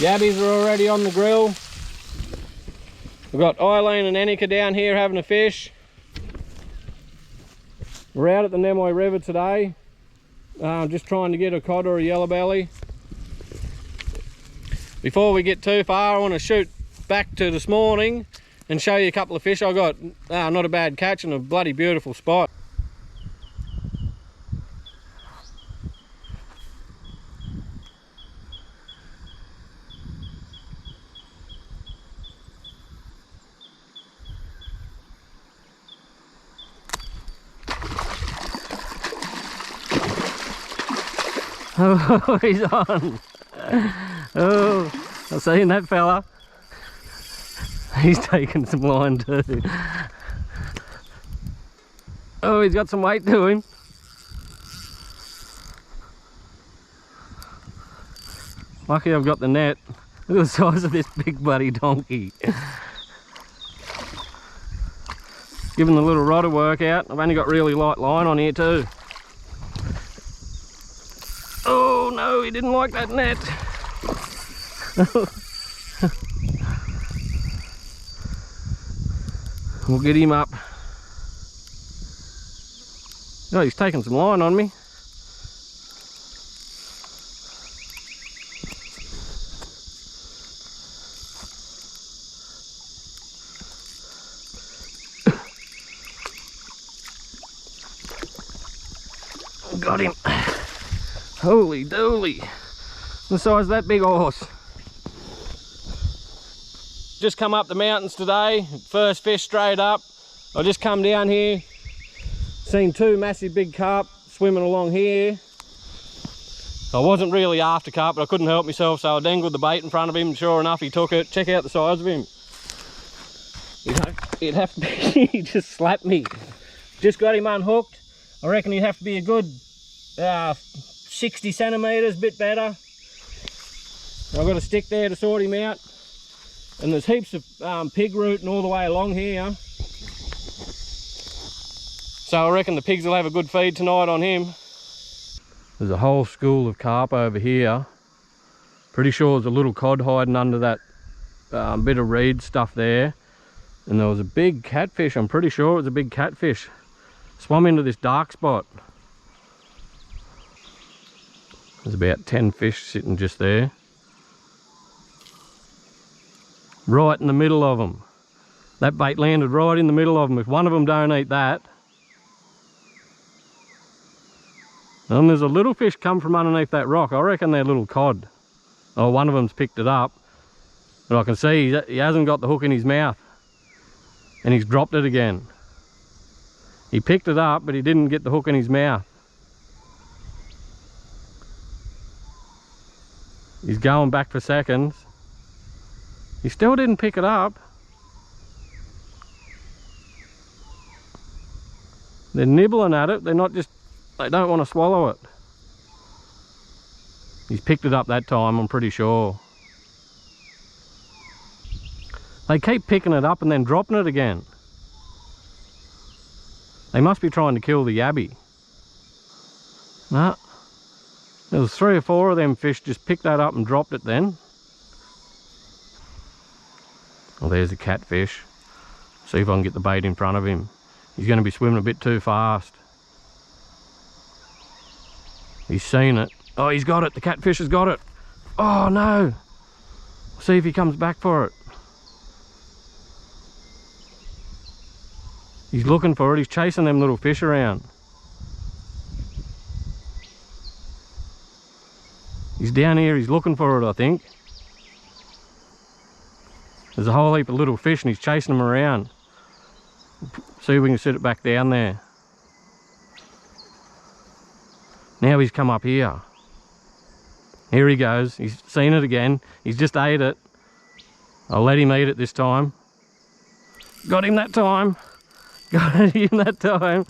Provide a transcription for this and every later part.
Yabbies are already on the grill. We've got Eileen and Annika down here having a fish. We're out at the Nemoy River today, just trying to get a cod or a yellow belly. Before we get too far, I want to shoot back to this morning and show you a couple of fish I got. Not a bad catch and a bloody beautiful spot. Oh, he's on. Oh, I've seen that fella. He's taking some line too. Oh, he's got some weight to him. Lucky I've got the net. Look at the size of this big bloody donkey. Giving the little rod a workout. I've only got really light line on here too. Oh no, he didn't like that net. We'll get him up. Oh, he's taking some line on me. Got him. Holy dooly. The size of that big horse. Just come up the mountains today. First fish straight up. I just come down here. Seen two massive big carp swimming along here. I wasn't really after carp, but I couldn't help myself, so I dangled the bait in front of him, and sure enough he took it. Check out the size of him. It'd have to be, he just slapped me. Just got him unhooked. I reckon he'd have to be a good 60 centimetres, bit better. I've got a stick there to sort him out. And there's heaps of pig rooting all the way along here. So I reckon the pigs will have a good feed tonight on him. There's a whole school of carp over here. Pretty sure there's a little cod hiding under that bit of reed stuff there. And there was a big catfish, I'm pretty sure it was a big catfish. Swam into this dark spot. There's about 10 fish sitting just there. Right in the middle of them. That bait landed right in the middle of them. If one of them don't eat that. And there's a little fish come from underneath that rock. I reckon they're little cod. Oh, one of them's picked it up. But I can see he hasn't got the hook in his mouth. And he's dropped it again. He picked it up, but he didn't get the hook in his mouth. He's going back for seconds. He still didn't pick it up. They're nibbling at it. They're not just, they don't want to swallow it. He's picked it up that time, I'm pretty sure. They keep picking it up and then dropping it again. They must be trying to kill the yabby. No. There was 3 or 4 of them fish just picked that up and dropped it then. Well, there's a catfish. See if I can get the bait in front of him. He's going to be swimming a bit too fast. He's seen it. Oh, he's got it. The catfish has got it. Oh, no. See if he comes back for it. He's looking for it. He's chasing them little fish around. He's down here. He's looking for it, I think. There's a whole heap of little fish and he's chasing them around. See if we can sit it back down there. Now he's come up here. Here he goes. He's seen it again. He's just ate it. I'll let him eat it this time. Got him that time. Got him that time.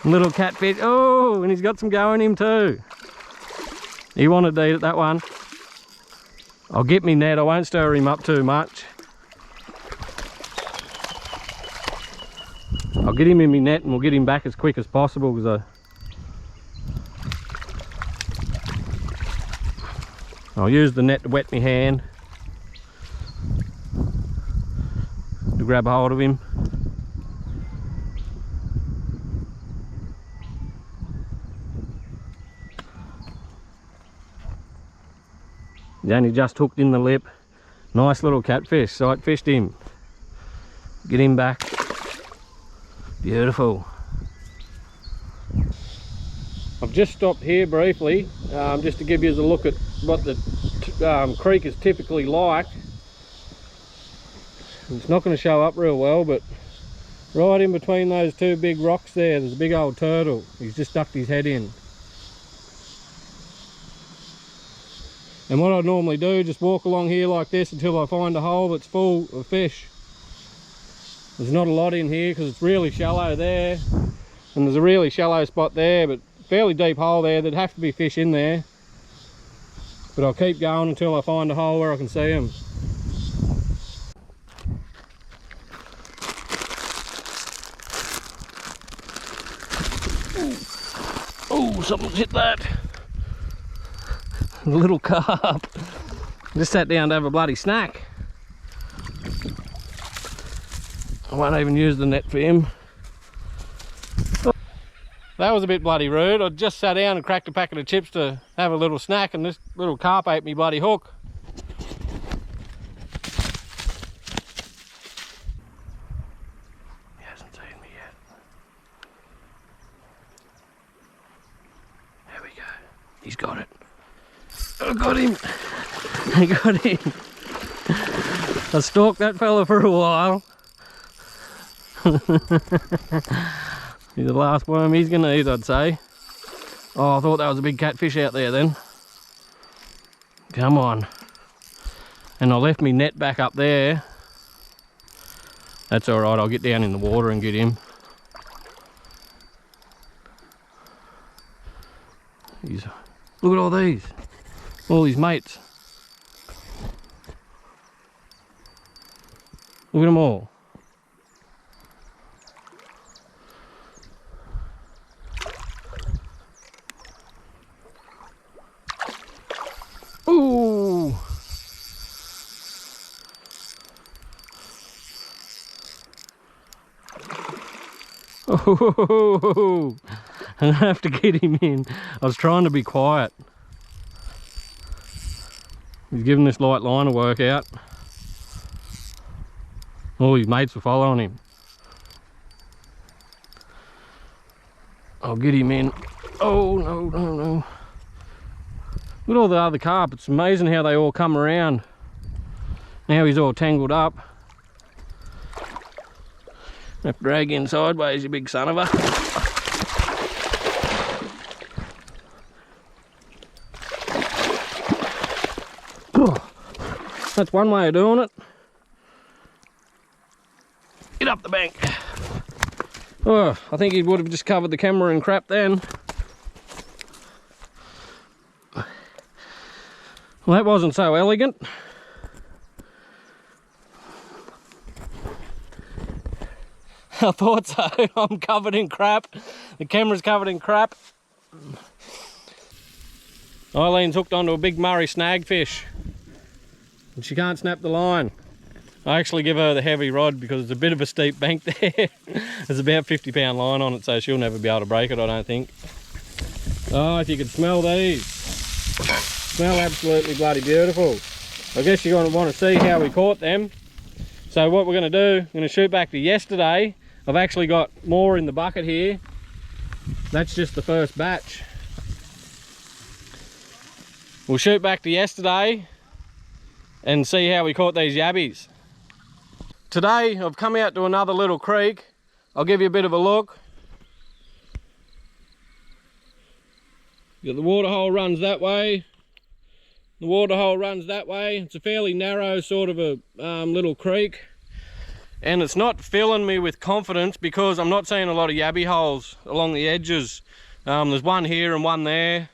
Little catfish. Oh, and he's got some go in him too. He wanted to eat it, that one. I'll get me net. I won't stir him up too much. I'll get him in my net and we'll get him back as quick as possible because I'll use the net to wet my hand. grab hold of him. He's only just hooked in the lip. Nice little catfish, sight fished him. Get him back. Beautiful. I've just stopped here briefly, just to give you a look at what the creek is typically like. It's not going to show up real well, but right in between those two big rocks there's a big old turtle. He's just ducked his head in. And what I normally do, just walk along here like this until I find a hole that's full of fish. There's not a lot in here because it's really shallow there, and there's a really shallow spot there, but fairly deep hole there. There'd have to be fish in there, but I'll keep going until I find a hole where I can see them. Oh, something's hit that. A little carp. Just sat down to have a bloody snack. I won't even use the net for him. That was a bit bloody rude. I just sat down and cracked a packet of chips to have a little snack, and this little carp ate me bloody hook. He hasn't seen me yet. There we go. He's got it. I got him. I got him. I stalked that fella for a while. He's the last worm he's going to eat, I'd say. Oh, I thought that was a big catfish out there then. Come on. And I left me net back up there. That's alright, I'll get down in the water and get him. Look at all these. All these mates. Look at them all. Ooh. Oh, I'm gonna have to get him in. I was trying to be quiet. He's giving this light line a workout. All his mates were following him. I'll get him in. Oh, no, no, no. Look at all the other carp. It's amazing how they all come around. Now he's all tangled up. I have to drag in sideways, you big son of a. That's one way of doing it. Get up the bank. Oh, I think he would have just covered the camera in crap then. Well, that wasn't so elegant. I thought so. I'm covered in crap. The camera's covered in crap. Eileen's hooked onto a big Murray snagfish, and she can't snap the line. I actually give her the heavy rod because it's a bit of a steep bank there. There's about 50-pound line on it, so she'll never be able to break it, I don't think. Oh, if you could smell these. Smell absolutely bloody beautiful. I guess you're going to want to see how we caught them. So what we're going to do, I'm going to shoot back to yesterday. I've actually got more in the bucket here. That's just the first batch. We'll shoot back to yesterday and see how we caught these yabbies. Today I've come out to another little creek. I'll give you a bit of a look. The water hole runs that way. The water hole runs that way. It's a fairly narrow sort of a little creek. And it's not filling me with confidence because I'm not seeing a lot of yabby holes along the edges. There's one here and one there.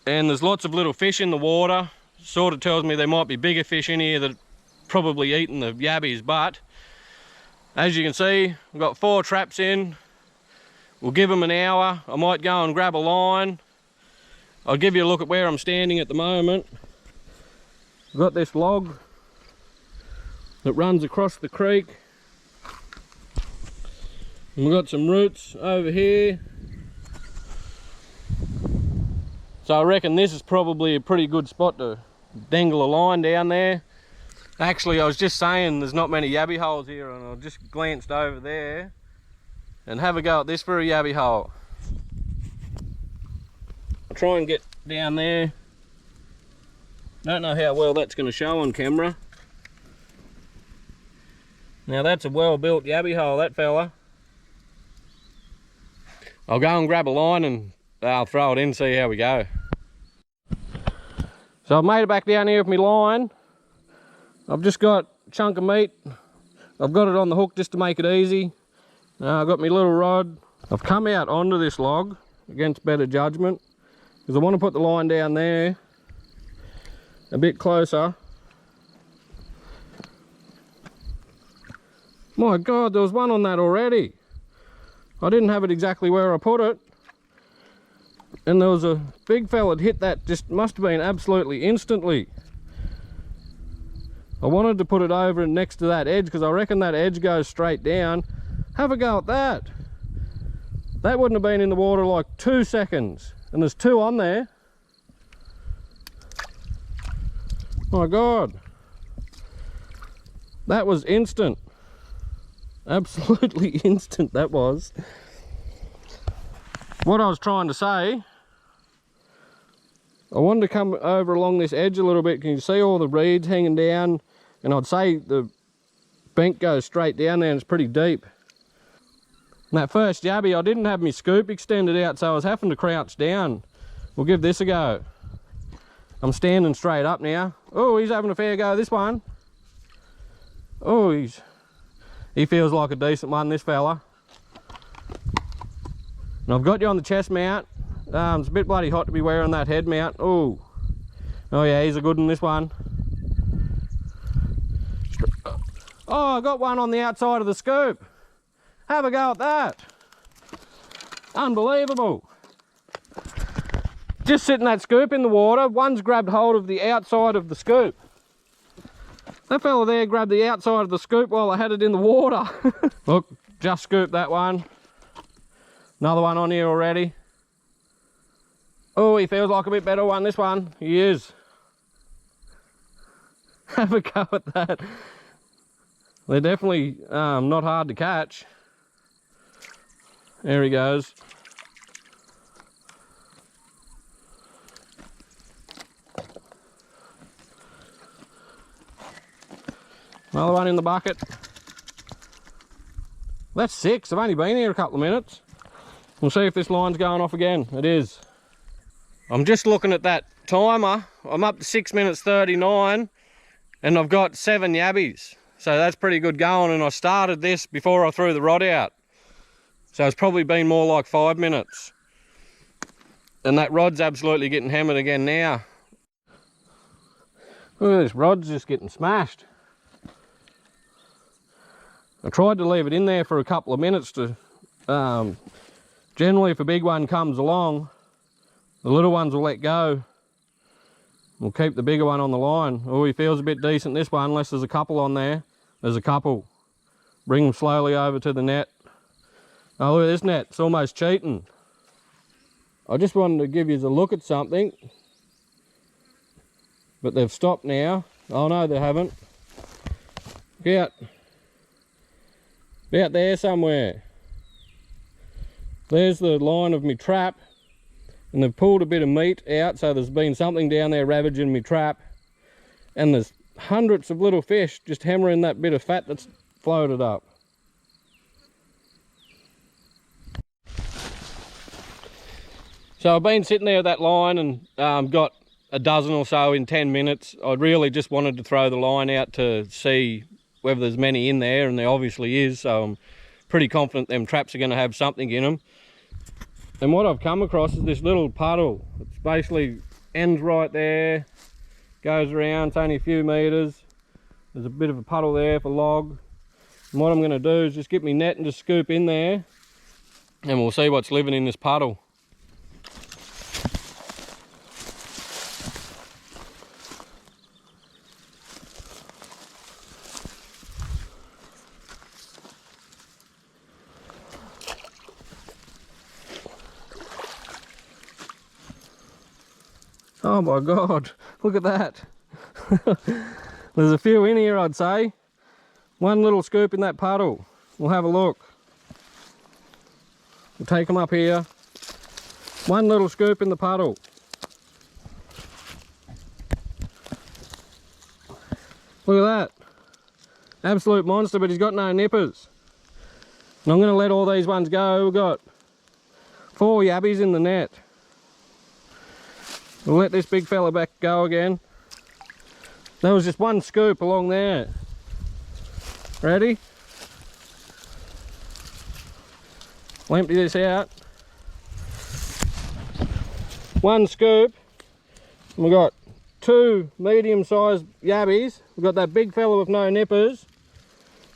And there's lots of little fish in the water. Sort of tells me there might be bigger fish in here that are probably eating the yabbies, but as you can see, we've got 4 traps in. We'll give them an hour. I might go and grab a line. I'll give you a look at where I'm standing at the moment. I've got this log that runs across the creek And we've got some roots over here. So I reckon this is probably a pretty good spot to dangle a line down there. Actually, I was just saying there's not many yabby holes here, and I just glanced over there and have a go at this for a yabby hole. I'll try and get down there. Don't know how well that's going to show on camera. Now that's a well-built yabby hole, that fella. I'll go and grab a line and I'll throw it in, see how we go. So I've made it back down here with my line. I've just got a chunk of meat. I've got it on the hook just to make it easy. I've got my little rod. I've come out onto this log against better judgment because I want to put the line down there a bit closer. My God, there was one on that already. I didn't have it exactly where I put it. And there was a big fella that hit that, just must have been absolutely instantly. I wanted to put it over next to that edge because I reckon that edge goes straight down. Have a go at that. That wouldn't have been in the water like 2 seconds. And there's 2 on there. My God. That was instant. Absolutely instant, that was. What I was trying to say, I wanted to come over along this edge a little bit. Can you see all the reeds hanging down? And I'd say the bank goes straight down there and it's pretty deep. And that first yabby, I didn't have my scoop extended out, so I was having to crouch down. We'll give this a go. I'm standing straight up now. Oh, he's having a fair go, this one. Oh, he feels like a decent one, this fella. And I've got you on the chest mount. It's a bit bloody hot to be wearing that head mount. Oh yeah, he's a good one, this one. Oh, I got one on the outside of the scoop. Have a go at that. Unbelievable. Just sitting that scoop in the water, one's grabbed hold of the outside of the scoop. That fella there grabbed the outside of the scoop while I had it in the water. Look, just scooped that one. Another one on here already. Oh, he feels like a bit better one, this one. He is. Have a go at that. They're definitely not hard to catch. There he goes. Another one in the bucket. That's 6. I've only been here a couple of minutes. We'll see if this line's going off again. It is. I'm just looking at that timer. I'm up to 6 minutes 39 and I've got 7 yabbies. So that's pretty good going, and I started this before I threw the rod out. So it's probably been more like 5 minutes. And that rod's absolutely getting hammered again now. Look at this, rod's just getting smashed. I tried to leave it in there for a couple of minutes to, generally if a big one comes along, the little ones will let go. We'll keep the bigger one on the line. Oh, he feels a bit decent, this one, unless there's a couple on there. There's a couple. Bring them slowly over to the net. Oh, look at this net, it's almost cheating. I just wanted to give you a look at something. But they've stopped now. Oh no, they haven't. Look out. About there somewhere. There's the line of my trap. And they've pulled a bit of meat out, so there's been something down there ravaging my trap. And there's hundreds of little fish just hammering that bit of fat that's floated up. So I've been sitting there with that line and got a dozen or so in 10 minutes. I really just wanted to throw the line out to see whether there's many in there, and there obviously is, so I'm pretty confident them traps are going to have something in them. And what I've come across is this little puddle. It's basically ends right there, goes around, it's only a few meters. There's a bit of a puddle there for log. And what I'm going to do is just get my net and just scoop in there, and we'll see what's living in this puddle. Oh my God, look at that. There's a few in here, I'd say. One little scoop in that puddle. We'll have a look. We'll take them up here. One little scoop in the puddle. Look at that. Absolute monster, but he's got no nippers. And I'm going to let all these ones go. We've got 4 yabbies in the net. We'll let this big fella back go again. There was just one scoop along there. Ready? We'll empty this out. One scoop. And we've got 2 medium-sized yabbies. We've got that big fella with no nippers.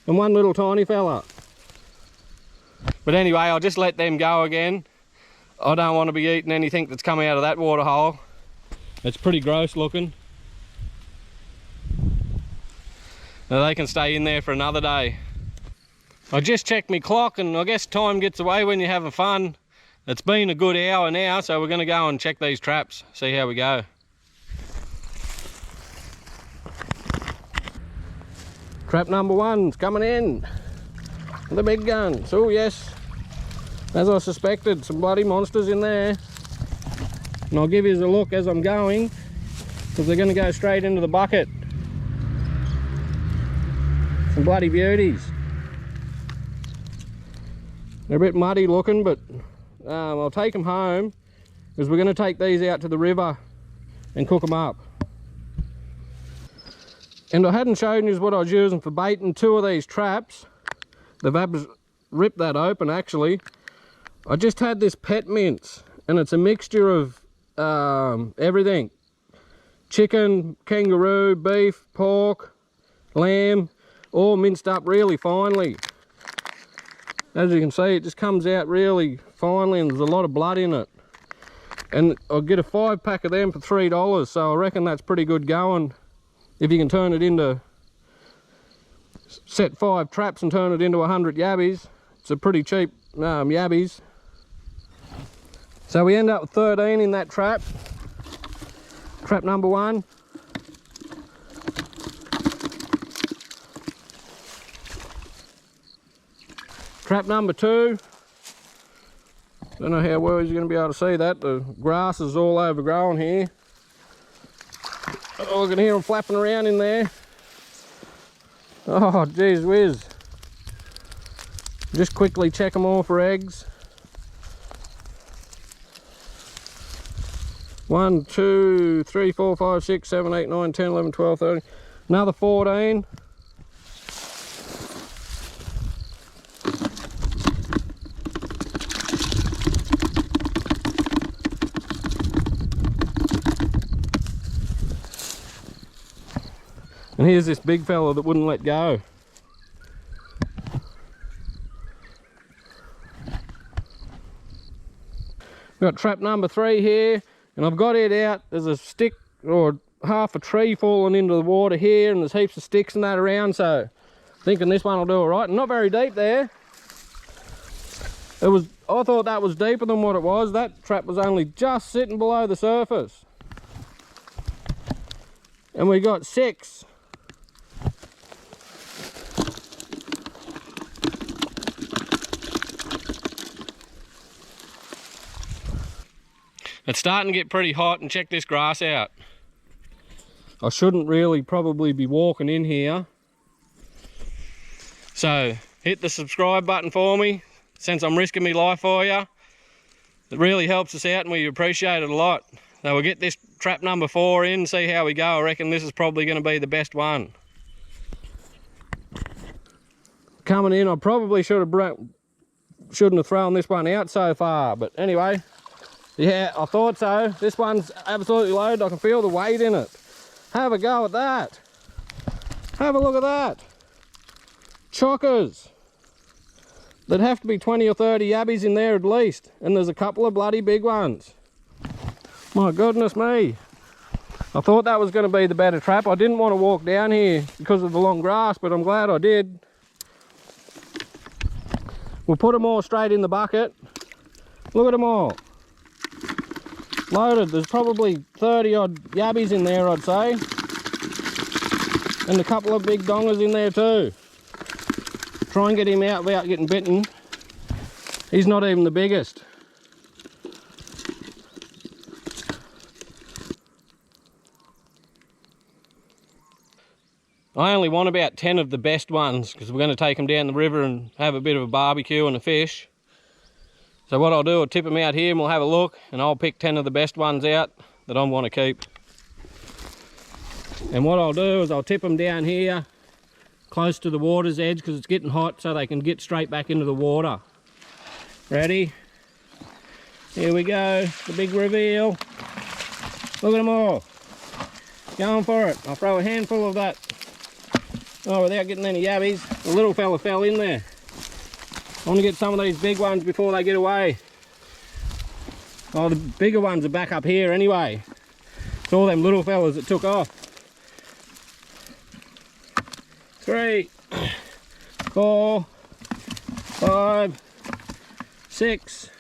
And one little tiny fella. But anyway, I'll just let them go again. I don't want to be eating anything that's coming out of that water hole. It's pretty gross looking. Now they can stay in there for another day. I just checked my clock and I guess time gets away when you're having fun. It's been a good hour now, so we're going to go and check these traps, see how we go. Trap number 1's coming in. The big guns. Oh yes, as I suspected, some bloody monsters in there. And I'll give you a look as I'm going, because they're going to go straight into the bucket. Some bloody beauties. They're a bit muddy looking, but I'll take them home, because we're going to take these out to the river and cook them up. And I hadn't shown you what I was using for baiting 2 of these traps. They've ripped that open actually. I just had this pet mince, and it's a mixture of everything. Chicken, kangaroo, beef, pork, lamb, all minced up really finely. As you can see, it just comes out really finely and there's a lot of blood in it. And I'll get a 5-pack of them for $3, so I reckon that's pretty good going. If you can turn it into, set 5 traps and turn it into 100 yabbies, it's a pretty cheap yabbies. So we end up with 13 in that trap. Trap number 1. Trap number 2. Don't know how well you're going to be able to see that. The grass is all overgrown here. Oh, I can hear them flapping around in there. Oh, geez whiz. Just quickly check them all for eggs. 1, 2, 3, 4, 5, 6, 7, 8, 9, 10, 11, 12, 13. Another 14. And here's this big fella that wouldn't let go. We've got trap number 3 here, and I've got it out. There's a stick or half a tree falling into the water here, and there's heaps of sticks and that around, so thinking this one will do all right. Not very deep there. I thought that was deeper than what it was. That trap was only just sitting below the surface. And we got 6. It's starting to get pretty hot, and check this grass out. I shouldn't really probably be walking in here. So hit the subscribe button for me, since I'm risking my life for you. It really helps us out and we appreciate it a lot. So we'll get this trap number 4 in, see how we go. I reckon this is probably going to be the best one. Coming in, I probably shouldn't have thrown this one out so far, but anyway. Yeah, I thought so. This one's absolutely loaded. I can feel the weight in it. Have a go at that. Have a look at that. Chockers. There'd have to be 20 or 30 yabbies in there at least. And there's a couple of bloody big ones. My goodness me. I thought that was going to be the better trap. I didn't want to walk down here because of the long grass, but I'm glad I did. We'll put them all straight in the bucket. Look at them all. Loaded. There's probably 30 odd yabbies in there, I'd say. And a couple of big dongers in there too. Try and get him out without getting bitten. He's not even the biggest. I only want about 10 of the best ones because we're going to take them down the river and have a bit of a barbecue and a fish. So what I'll do, I'll tip them out here and we'll have a look, and I'll pick 10 of the best ones out that I want to keep. And what I'll do is I'll tip them down here close to the water's edge because it's getting hot, so they can get straight back into the water. Ready? Here we go, the big reveal. Look at them all. Going for it. I'll throw a handful of that. Oh, without getting any yabbies. The little fella fell in there. I want to get some of these big ones before they get away. Oh, the bigger ones are back up here anyway. It's all them little fellas that took off. 3, 4, 5, 6.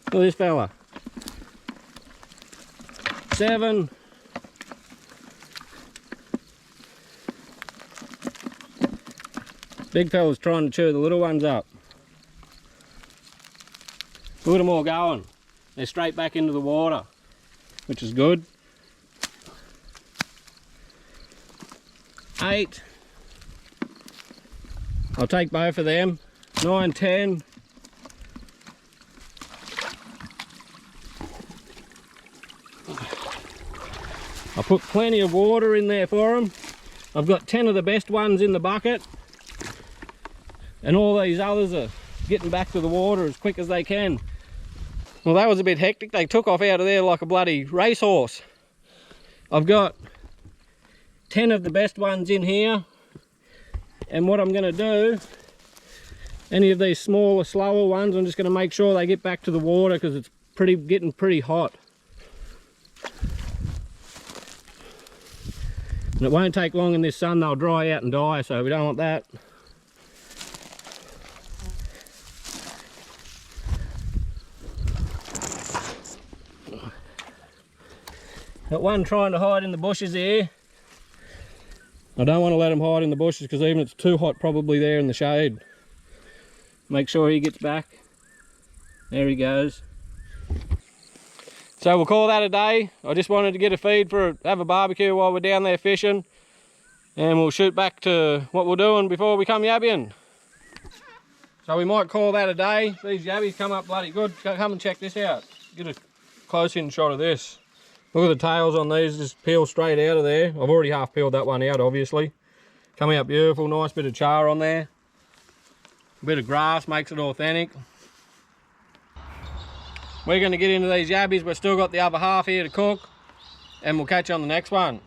Look at this fella. 7. Big fella's trying to chew the little ones up. Look at them all going. They're straight back into the water, which is good. 8. I'll take both of them. 9, 10. I put plenty of water in there for them. I've got 10 of the best ones in the bucket. And all these others are getting back to the water as quick as they can. Well, that was a bit hectic. They took off out of there like a bloody racehorse. I've got 10 of the best ones in here. And what I'm going to do, any of these smaller, slower ones, I'm just going to make sure they get back to the water because it's getting pretty hot. And it won't take long in this sun, they'll dry out and die, so we don't want that. Got one trying to hide in the bushes here. I don't want to let him hide in the bushes because even it's too hot probably there in the shade. Make sure he gets back. There he goes. So we'll call that a day. I just wanted to get a feed have a barbecue while we're down there fishing. And we'll shoot back to what we're doing before we come yabbying. So we might call that a day. These yabbies come up bloody good. Come and check this out. Get a close-in shot of this. Look at the tails on these, just peel straight out of there. I've already half peeled that one out, obviously. Coming up beautiful, nice bit of char on there. A bit of grass makes it authentic. We're going to get into these yabbies, but still got the other half here to cook. And we'll catch you on the next one.